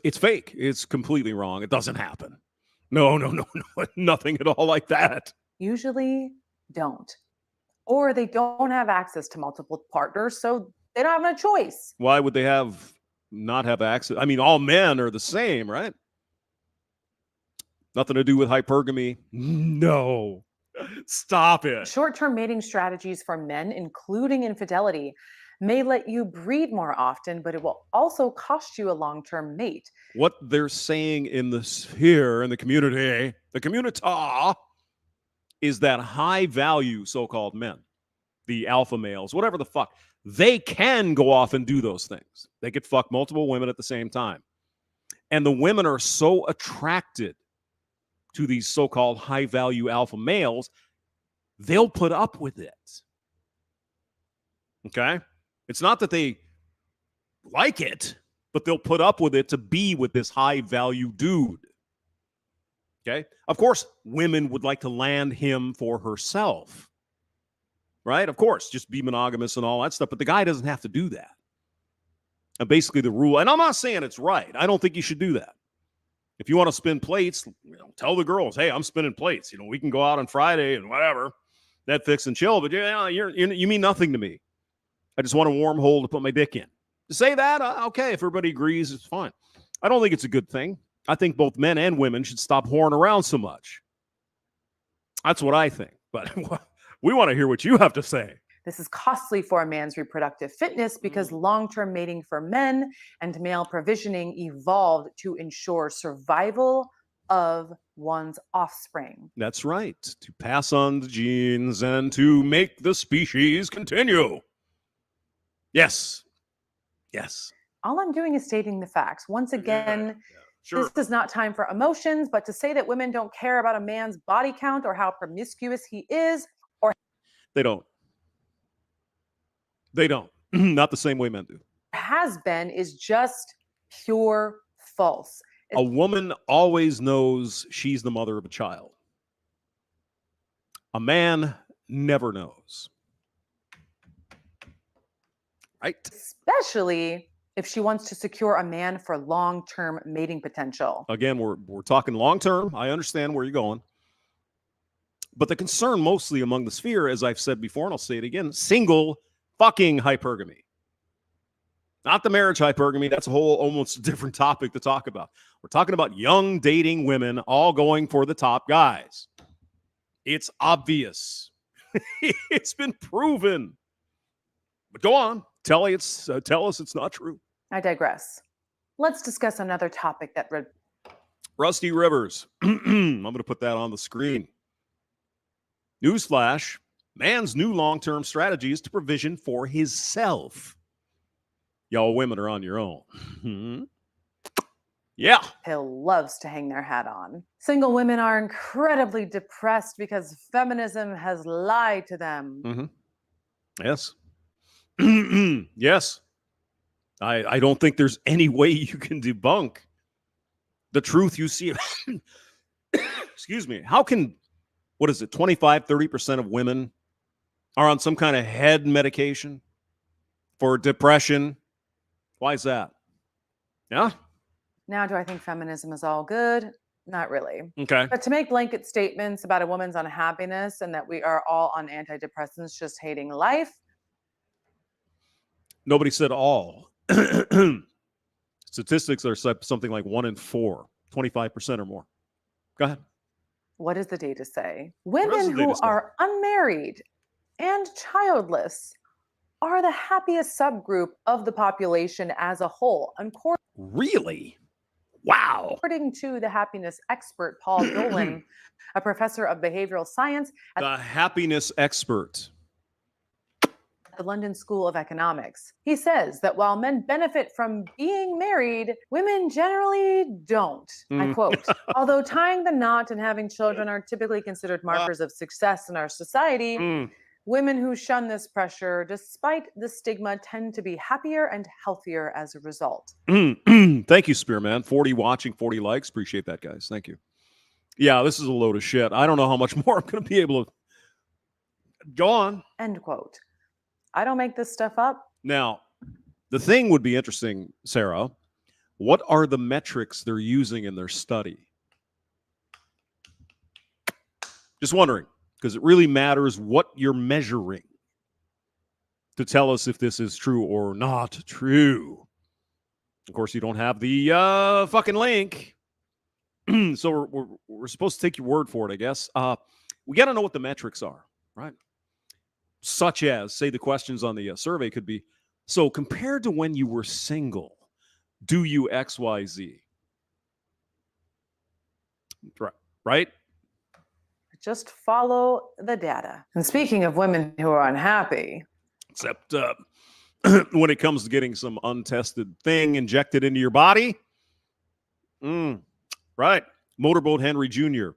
It's fake. It's completely wrong. It doesn't happen. No. Nothing at all like that. Usually don't. Or they don't have access to multiple partners, so they don't have a choice. Why would they not have access? I mean, all men are the same, right? Nothing to do with hypergamy. No. Stop it. Short-term mating strategies for men, including infidelity, may let you breed more often, but it will also cost you a long-term mate. What they're saying in the sphere, in the community, is that high-value so-called men, the alpha males, whatever the fuck, they can go off and do those things. They could fuck multiple women at the same time. And the women are so attracted to these so-called high-value alpha males, they'll put up with it. Okay? It's not that they like it, but they'll put up with it to be with this high-value dude. Okay? Of course, women would like to land him for herself. Right? Of course, just be monogamous and all that stuff, but the guy doesn't have to do that. And basically the rule, and I'm not saying it's right. I don't think you should do that. If you want to spin plates, tell the girls, hey, I'm spinning plates. We can go out on Friday and whatever, Netflix and chill, but you mean nothing to me. I just want a warm hole to put my dick in. To say that, okay, if everybody agrees, it's fine. I don't think it's a good thing. I think both men and women should stop whoring around so much. That's what I think. But we want to hear what you have to say. This is costly for a man's reproductive fitness because long-term mating for men and male provisioning evolved to ensure survival of one's offspring. That's right. To pass on the genes and to make the species continue. Yes. All I'm doing is stating the facts. Once again, Sure. This is not time for emotions, but to say that women don't care about a man's body count or how promiscuous he is, or They don't. Not the same way men do. has been, is just pure false. A woman always knows she's the mother of a child. A man never knows. Right? Especially if she wants to secure a man for long-term mating potential. Again, we're talking long-term. I understand where you're going. But the concern mostly among the sphere, as I've said before, and I'll say it again, single fucking hypergamy. Not the marriage hypergamy. That's a whole almost different topic to talk about. We're talking about young dating women all going for the top guys. It's obvious. It's been proven. But go on. Tell us it's not true. I digress. Let's discuss another topic that Rusty Rivers. I'm going to put that on the screen. Newsflash, man's new long-term strategy is to provision for himself. Y'all women are on your own. Yeah. Hill loves to hang their hat on. Single women are incredibly depressed because feminism has lied to them. Yes. Yes. I don't think there's any way you can debunk the truth you see. Excuse me. How can, 25, 30% of women are on some kind of head medication for depression? Why is that? Yeah. Now, do I think feminism is all good? Not really. Okay. But to make blanket statements about a woman's unhappiness and that we are all on antidepressants just hating life. Nobody said all. Statistics are something like 1 in 4, 25% or more. Go ahead. What does the data say? Women who are unmarried and childless are the happiest subgroup of the population as a whole. Really? Wow. According to the happiness expert Paul Dolan, a professor of behavioral science at the happiness expert at the London School of Economics. He says that while men benefit from being married, women generally don't. I quote, although tying the knot and having children are typically considered markers of success in our society, women who shun this pressure, despite the stigma, tend to be happier and healthier as a result. Thank you, Spearman. 40 watching, 40 likes. Appreciate that, guys. Thank you. Yeah, this is a load of shit. I don't know how much more I'm going to be able to go on. End quote. I don't make this stuff up. Now, the thing would be interesting, Sarah. What are the metrics they're using in their study? Just wondering, because it really matters what you're measuring to tell us if this is true or not true. Of course, you don't have the fucking link. So we're supposed to take your word for it, I guess. We got to know what the metrics are, right? Such as, say, the questions on the survey could be, so compared to when you were single, do you X, Y, Z? Right? Just follow the data. And speaking of women who are unhappy. Except when it comes to getting some untested thing injected into your body. Right. Motorboat Henry Jr.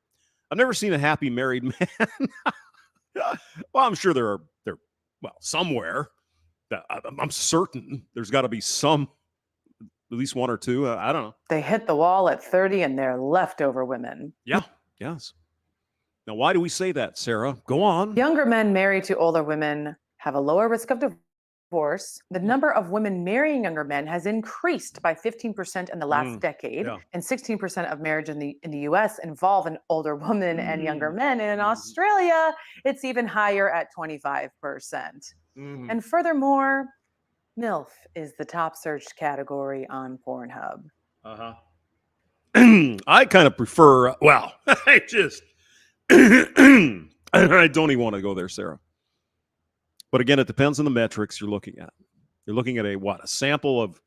I've never seen a happy married man. Well, I'm sure they're somewhere. I'm certain there's got to be some, at least one or two. I don't know. They hit the wall at 30 and they're leftover women. Yeah. Yes. Now, why do we say that, Sarah? Go on. Younger men married to older women have a lower risk of divorce. The number of women marrying younger men has increased by 15% in the last decade, and 16% of marriage in the US involve an older woman and younger men. And in Australia, it's even higher at 25%. And furthermore, MILF is the top searched category on Pornhub. I kind of prefer, I just, I don't even want to go there, Sarah. But again, it depends on the metrics you're looking at. You're looking at a sample of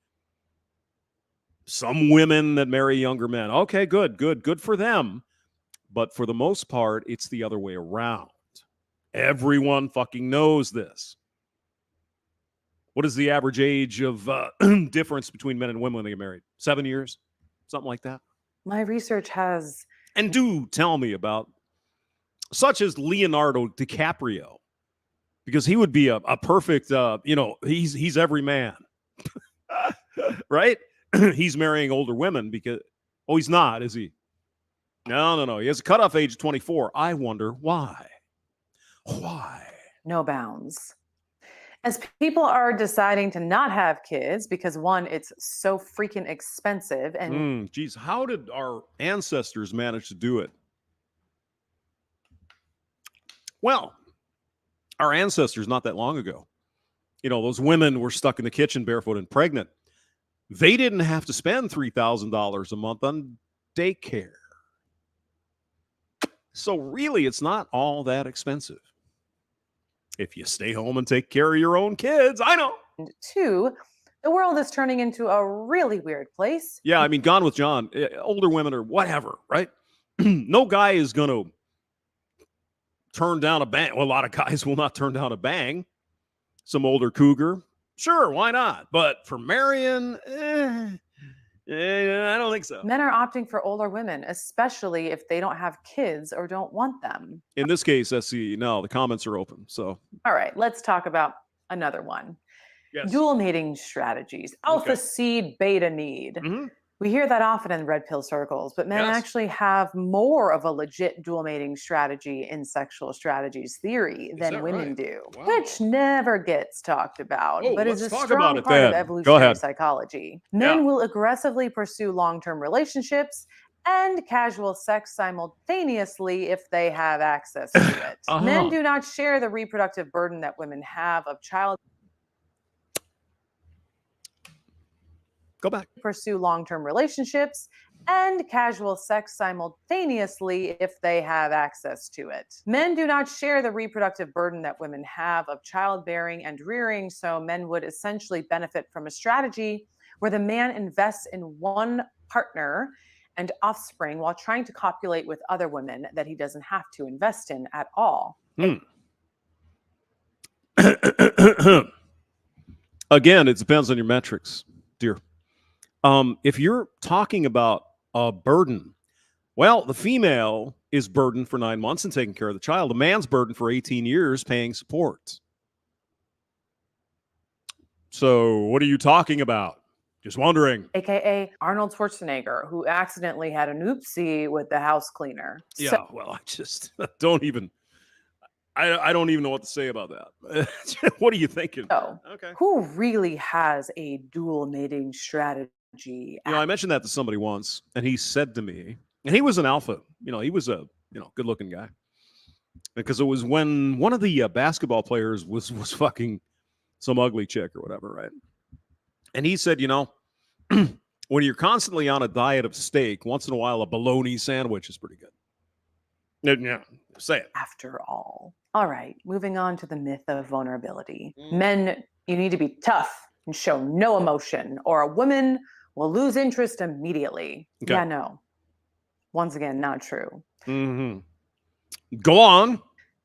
some women that marry younger men. Okay, good for them. But for the most part, it's the other way around. Everyone fucking knows this. What is the average age of difference between men and women when they get married? 7 years? Something like that? My research has... And do tell me about such as Leonardo DiCaprio. Because he would be a perfect, he's every man, right? He's marrying older women because, he's not, is he? No. He has a cutoff age of 24. I wonder why. Why? No bounds. As people are deciding to not have kids because, one, it's so freaking expensive. And geez, how did our ancestors manage to do it? Well, our ancestors not that long ago, those women were stuck in the kitchen barefoot and pregnant. They didn't have to spend $3,000 a month on daycare. So really, it's not all that expensive if you stay home and take care of your own kids. I know. And two, The world is turning into a really weird place. Yeah, I mean, Gone with John, older women or whatever, right? No guy is going to turn down a bang. Well, a lot of guys will not turn down a bang. Some older cougar, sure, why not? But for Marion, I don't think so. Men are opting for older women, especially if they don't have kids or don't want them. In this case, no, the comments are open. So, All right, let's talk about another one. yes. Dual mating strategies, alpha seed, beta need. Mm-hmm. We hear that often in red pill circles, but men actually have more of a legit dual mating strategy in sexual strategies theory than women do, which never gets talked about, but is a strong part of evolutionary psychology. Men will aggressively pursue long-term relationships and casual sex simultaneously if they have access to it. Men do not share the reproductive burden that women have of child. Go back. Pursue long-term relationships and casual sex simultaneously if they have access to it. Men do not share the reproductive burden that women have of childbearing and rearing, so men would essentially benefit from a strategy where the man invests in one partner and offspring while trying to copulate with other women that he doesn't have to invest in at all. Again, it depends on your metrics, dear. If you're talking about a burden, well, the female is burdened for 9 months and taking care of the child. The man's burdened for 18 years paying support. So what are you talking about? Just wondering. AKA Arnold Schwarzenegger, who accidentally had an oopsie with the house cleaner. Yeah, well, I just don't even know what to say about that. What are you thinking? So, who really has a dual mating strategy? I mentioned that to somebody once, and he said to me, and he was an alpha. He was a good-looking guy, because it was when one of the basketball players was fucking some ugly chick or whatever, right? And he said, when you're constantly on a diet of steak, once in a while a bologna sandwich is pretty good. Yeah, say it. After all. All right, moving on to the myth of vulnerability. Men, you need to be tough and show no emotion, or a woman will lose interest immediately. Yeah, no. Once again, not true. Go on.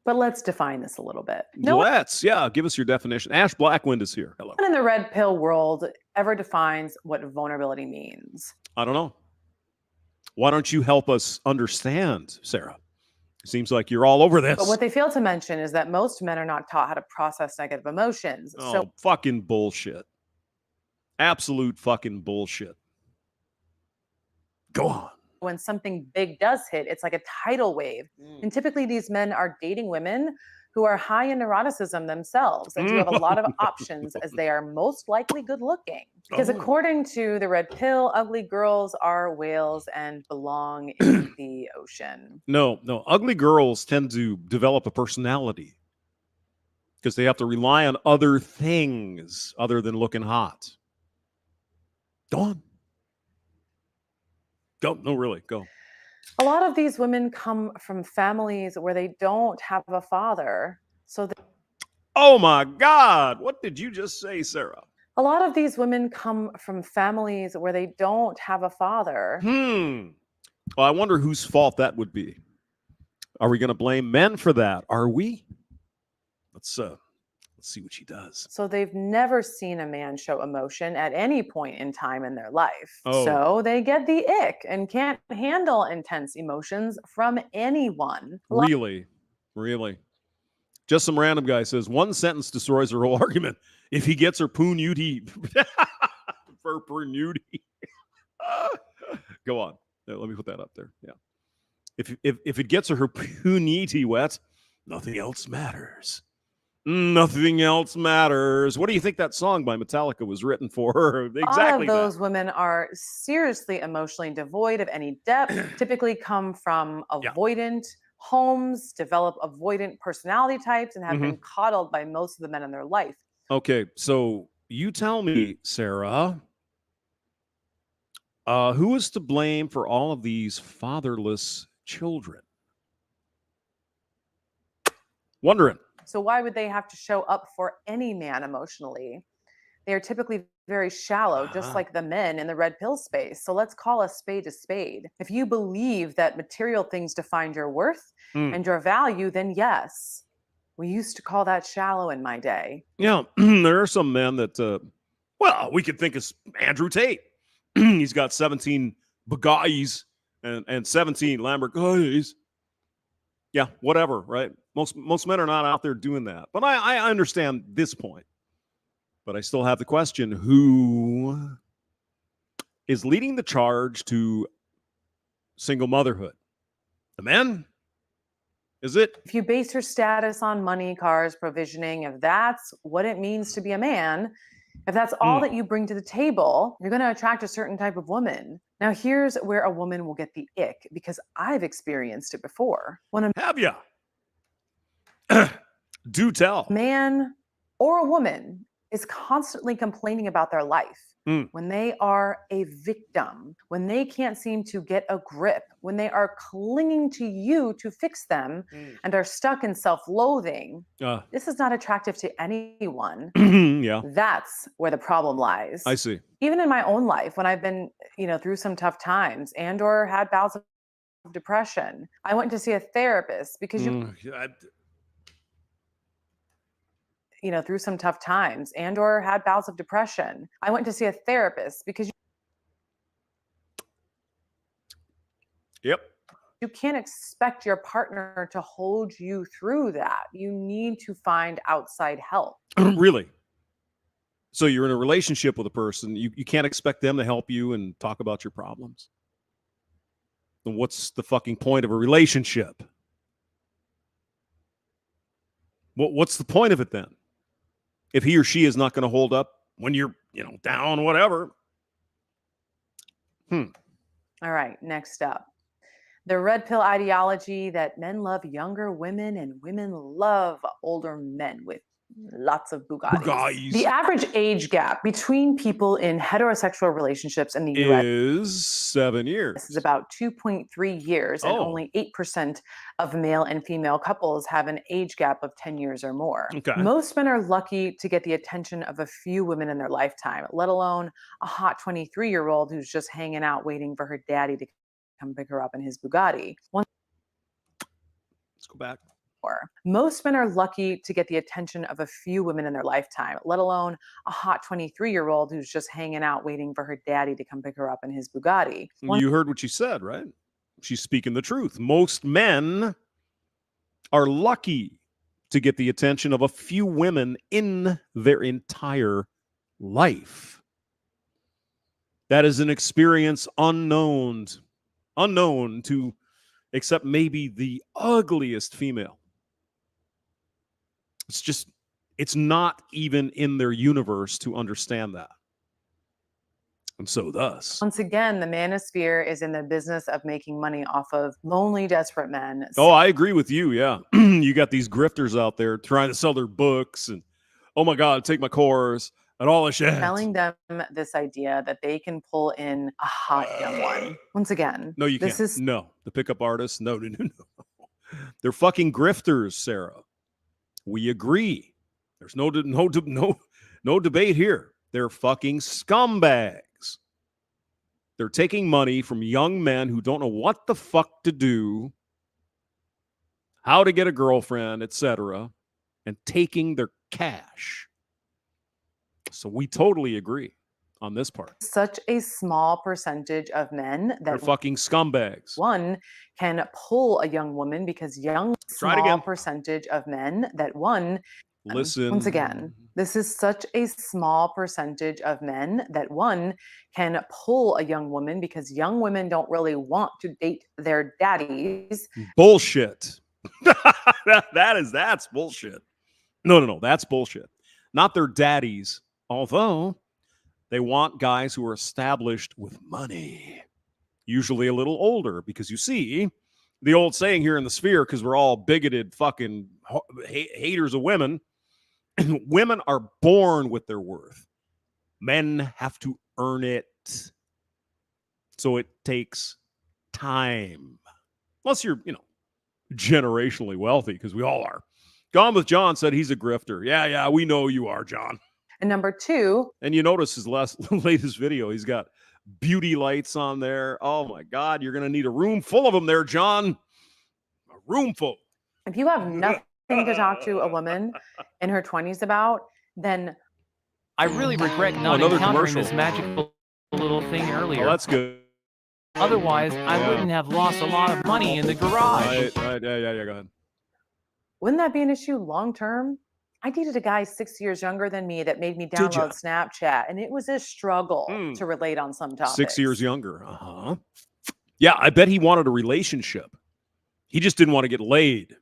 But let's define this a little bit. Give us your definition. Ash Blackwind is here. Hello. No one in the red pill world ever defines what vulnerability means. I don't know. Why don't you help us understand, Sarah? Seems like you're all over this. But what they fail to mention is that most men are not taught how to process negative emotions. So fucking bullshit. Absolute fucking bullshit. Go on. When something big does hit, it's like a tidal wave. And typically these men are dating women who are high in neuroticism themselves and do have a lot of options, as they are most likely good looking. Because according to the red pill, ugly girls are whales and belong in the ocean. No. Ugly girls tend to develop a personality because they have to rely on other things other than looking hot. Go on. Go. No, really. Go. A lot of these women come from families where they don't have a father. Oh my God. What did you just say, Sarah? A lot of these women come from families where they don't have a father. Well, I wonder whose fault that would be. Are we going to blame men for that? Are we? Let's see what she does. So they've never seen a man show emotion at any point in time in their life. So they get the ick and can't handle intense emotions from anyone. Really? Just some random guy says, one sentence destroys her whole argument. If he gets her poonuti for poonuti. Go on. Let me put that up there. Yeah. If it gets her poonuti wet, nothing else matters. Nothing else matters. What do you think that song by Metallica was written for? Exactly. All of those women are seriously emotionally devoid of any depth, typically come from avoidant homes, develop avoidant personality types, and have been coddled by most of the men in their life. Okay, so you tell me, Sarah, who is to blame for all of these fatherless children? Wondering. So why would they have to show up for any man emotionally? They are typically very shallow, just like the men in the red pill space. So let's call a spade a spade. If you believe that material things define your worth and your value, then yes, we used to call that shallow in my day. Yeah, there are some men that, well, we could think of Andrew Tate. He's got 17 Bugattis and 17 Lamborghinis. Yeah, whatever, right? Most men are not out there doing that. But I understand this point. But I still have the question, who is leading the charge to single motherhood? The men? Is it? If you base your status on money, cars, provisioning, if that's what it means to be a man, if that's all that you bring to the table, you're going to attract a certain type of woman. Now, here's where a woman will get the ick, because I've experienced it before. When a Have you? Do tell. man or a woman is constantly complaining about their life, when they are a victim, when they can't seem to get a grip, when they are clinging to you to fix them and are stuck in self-loathing, this is not attractive to anyone. Yeah. That's where the problem lies. I see. Even in my own life, when I've been, through some tough times and or had bouts of depression, I went to see a therapist because through some tough times and or had bouts of depression. I went to see a therapist because Yep. you can't expect your partner to hold you through that. You need to find outside help. Really? So you're in a relationship with a person, you can't expect them to help you and talk about your problems? Then what's the fucking point of a relationship? What's the point of it then? If he or she is not going to hold up when you're, down, whatever. All right, next up. The red pill ideology that men love younger women and women love older men with lots of Bugattis. The average age gap between people in heterosexual relationships in the US is 7 years. This is about 2.3 years, and only 8% of male and female couples have an age gap of 10 years or more. Okay. Most men are lucky to get the attention of a few women in their lifetime, let alone a hot 23-year-old who's just hanging out waiting for her daddy to come pick her up in his Bugatti. Let's go back. Most men are lucky to get the attention of a few women in their lifetime, let alone a hot 23-year-old who's just hanging out waiting for her daddy to come pick her up in his Bugatti. You heard what she said, right? She's speaking the truth. Most men are lucky to get the attention of a few women in their entire life. That is an experience unknown to except maybe the ugliest female. It's not even in their universe to understand that. And so thus. Once again, the manosphere is in the business of making money off of lonely, desperate men. Oh, I agree with you, yeah. You got these grifters out there trying to sell their books and, oh my God, take my course and all this shit. Telling them this idea that they can pull in a hot young one. Once again. No, you can't. No, the pickup artists, no. They're fucking grifters, Sarah. We agree. There's no debate here. They're fucking scumbags. They're taking money from young men who don't know what the fuck to do, how to get a girlfriend, etc., and taking their cash. So we totally agree on this part. Such a small percentage of men that they're fucking scumbags. One can pull a young woman because small percentage of men that one. Listen. Once again, this is such a small percentage of men that one can pull a young woman because young women don't really want to date their daddies. Bullshit. That's bullshit. No, that's bullshit. Not their daddies, although they want guys who are established with money, usually a little older, because you see the old saying here in the sphere, because we're all bigoted fucking haters of women. Women are born with their worth. Men have to earn it. So it takes time. Unless you're, generationally wealthy, because we all are. Gone with John said he's a grifter. Yeah, we know you are, John. And number two, and you notice his latest video, he's got beauty lights on there. Oh my God, you're going to need a room full of them there, John. A room full. if you have nothing to talk to a woman in her 20s about, then I really regret not another encountering commercial. this magical little thing earlier. Oh, that's good. Otherwise, I wouldn't have lost a lot of money in the garage. Right. Yeah, go ahead. wouldn't that be an issue long term? I dated a guy 6 years younger than me that made me Did ya? download Snapchat, and it was a struggle to relate on some topics. 6 years younger. Yeah, I bet he wanted a relationship. He just didn't want to get laid.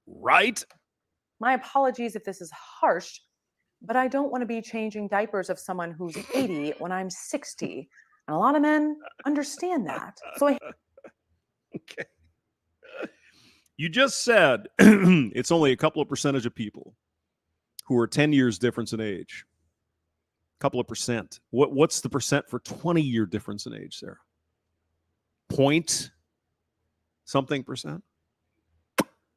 Right? My apologies if this is harsh, but I don't want to be changing diapers of someone who's 80 when I'm 60. And a lot of men understand that. So Okay. You just said it's only a couple of percentage of people who are 10 years difference in age. A couple of percent. What's the percent for 20-year difference in age, Sarah? Point something percent?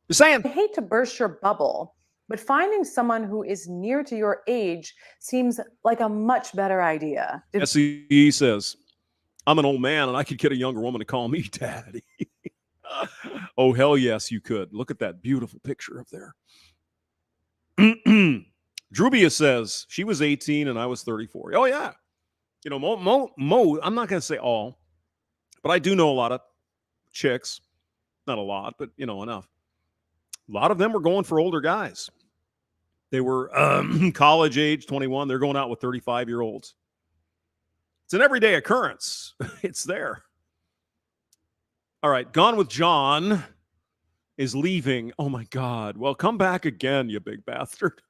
Just saying. I hate to burst your bubble, but finding someone who is near to your age seems like a much better idea. SE says, I'm an old man and I could get a younger woman to call me daddy. Oh, hell yes, you could. Look at that beautiful picture up there. Drubia says she was 18 and I was 34. Oh, yeah. You know, Mo, I'm not going to say all, but I do know a lot of chicks. Not a lot, but, you know, enough. A lot of them were going for older guys. They were college age, 21. They're going out with 35-year-olds. It's an everyday occurrence. It's there. All right. Gone with John is leaving. Oh, my God. Well, come back again, you big bastard.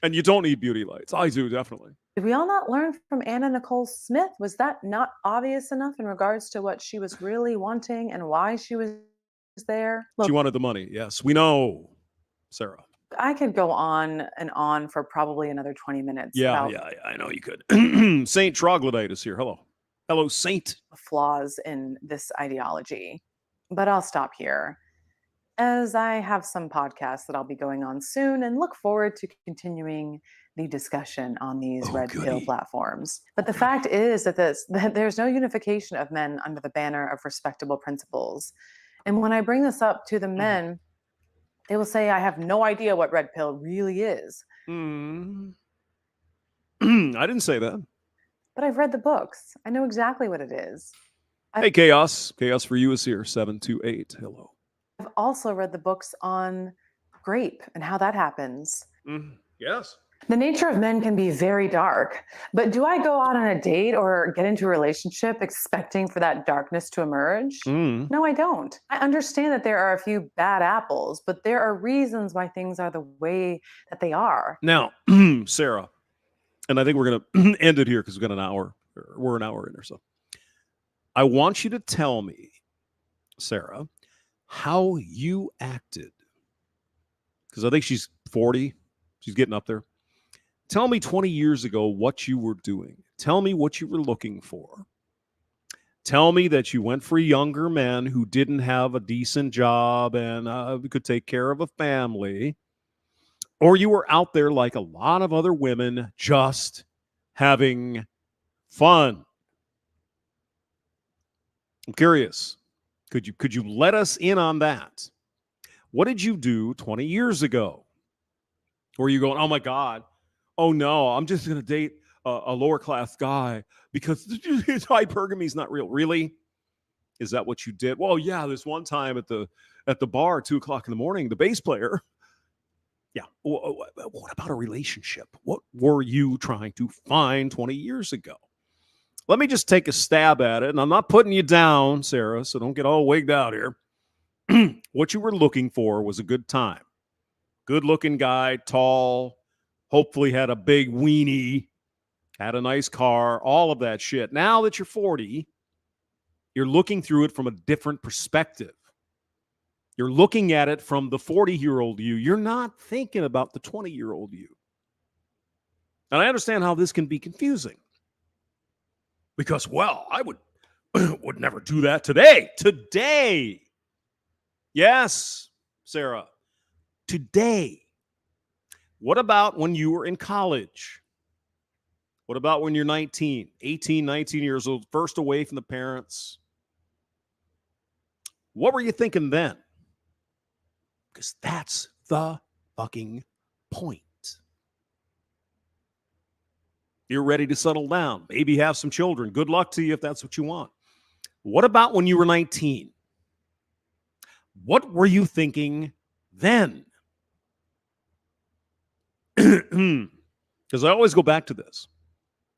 And you don't need beauty lights. I do, definitely. Did we all not learn from Anna Nicole Smith? Was that not obvious enough in regards to what she was really wanting and why she was there? Look, She wanted the money. Yes, we know, Sarah. I could go on and on for probably another 20 minutes. Yeah, I know you could. Saint Troglodyte is here. Hello, Saint. Flaws in this ideology. But I'll stop here, as I have some podcasts that I'll be going on soon and look forward to continuing the discussion on these red pill platforms. But the fact is that there's no unification of men under the banner of respectable principles. And when I bring this up to the men, they will say, I have no idea what red pill really is. I didn't say that. But I've read the books. I know exactly what it is. Hey, Chaos. Chaos for you is here. 728. Hello. I've also read the books on grape and how that happens. Yes. The nature of men can be very dark, but do I go out on a date or get into a relationship expecting for that darkness to emerge? No, I don't. I understand that there are a few bad apples, but there are reasons why things are the way that they are. Now, Sarah, and I think we're going to end it here because we've got an hour. We're an hour in or so. I want you to tell me, Sarah, how you acted. Because I think she's 40. She's getting up there. Tell me 20 years ago what you were doing. Tell me what you were looking for. Tell me that you went for younger men who didn't have a decent job and could take care of a family. Or you were out there like a lot of other women just having fun. I'm curious. Could you let us in on that? What did you do 20 years ago? Were you going, oh my God, oh no, I'm just going to date a lower class guy because hypergamy is not real. Really? Is that what you did? Well, yeah, this one time at the bar at 2:00 in the morning, the bass player. Yeah. What about a relationship? What were you trying to find 20 years ago? Let me just take a stab at it. And I'm not putting you down, Sarah, so don't get all wigged out here. What you were looking for was a good time. Good-looking guy, tall, hopefully had a big weenie, had a nice car, all of that shit. Now that you're 40, you're looking through it from a different perspective. You're looking at it from the 40-year-old you. You're not thinking about the 20-year-old you. And I understand how this can be confusing. Because, well, I would never do that today. Today. Yes, Sarah. Today. What about when you were in college? What about when you're 19, 18, 19 years old, first away from the parents? What were you thinking then? Because that's the fucking point. You're ready to settle down, maybe have some children. Good luck to you if that's what you want. What about when you were 19? What were you thinking then? Because I always go back to this,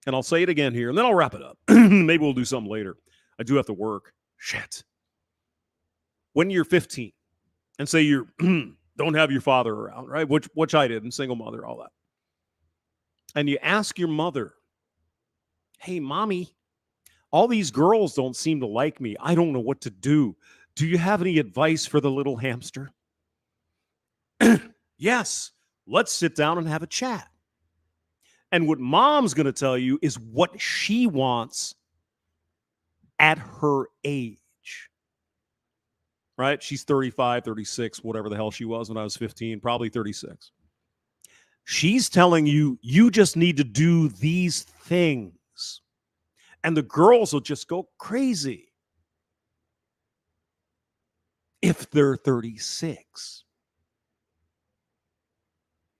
and I'll say it again here, and then I'll wrap it up. Maybe we'll do something later. I do have to work. Shit. When you're 15, and say you don't have your father around, right? Which I did, and single mother, all that. And you ask your mother, hey, mommy, all these girls don't seem to like me. I don't know what to do. Do you have any advice for the little hamster? Yes, let's sit down and have a chat. And what mom's going to tell you is what she wants at her age. Right? She's 35, 36, whatever the hell she was when I was 15, probably 36. She's telling you, you just need to do these things. And the girls will just go crazy if they're 36.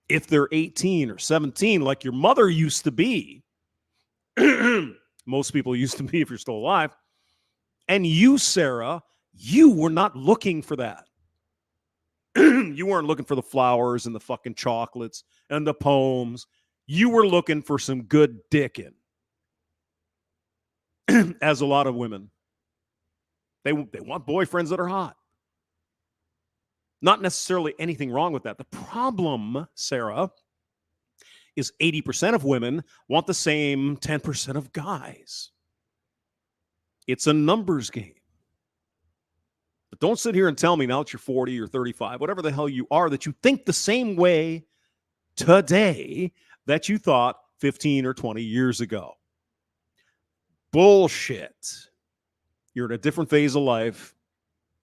If they're 18 or 17, like your mother used to be, most people used to be if you're still alive, and you, Sarah, you were not looking for that. You weren't looking for the flowers and the fucking chocolates and the poems. You were looking for some good dicking. As a lot of women. They want boyfriends that are hot. Not necessarily anything wrong with that. The problem, Sarah, is 80% of women want the same 10% of guys. It's a numbers game. But don't sit here and tell me now that you're 40 or 35, whatever the hell you are, that you think the same way today that you thought 15 or 20 years ago. Bullshit. You're in a different phase of life.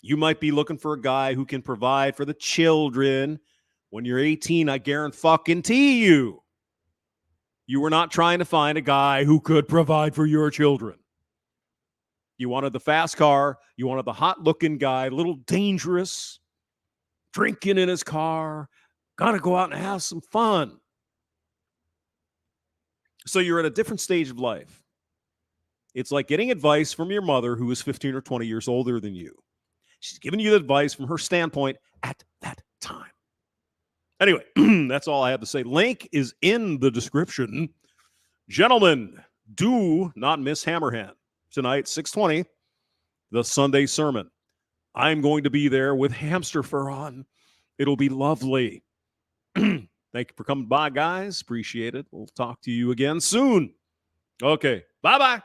You might be looking for a guy who can provide for the children. When you're 18, I guarantee you, you were not trying to find a guy who could provide for your children. You wanted the fast car. You wanted the hot-looking guy, a little dangerous, drinking in his car. Got to go out and have some fun. So you're at a different stage of life. It's like getting advice from your mother who is 15 or 20 years older than you. She's giving you the advice from her standpoint at that time. Anyway, that's all I have to say. Link is in the description. Gentlemen, do not miss Hammerhand. Tonight, 6:20, the Sunday sermon. I'm going to be there with hamster fur on. It'll be lovely. Thank you for coming by, guys. Appreciate it. We'll talk to you again soon. Okay, bye-bye.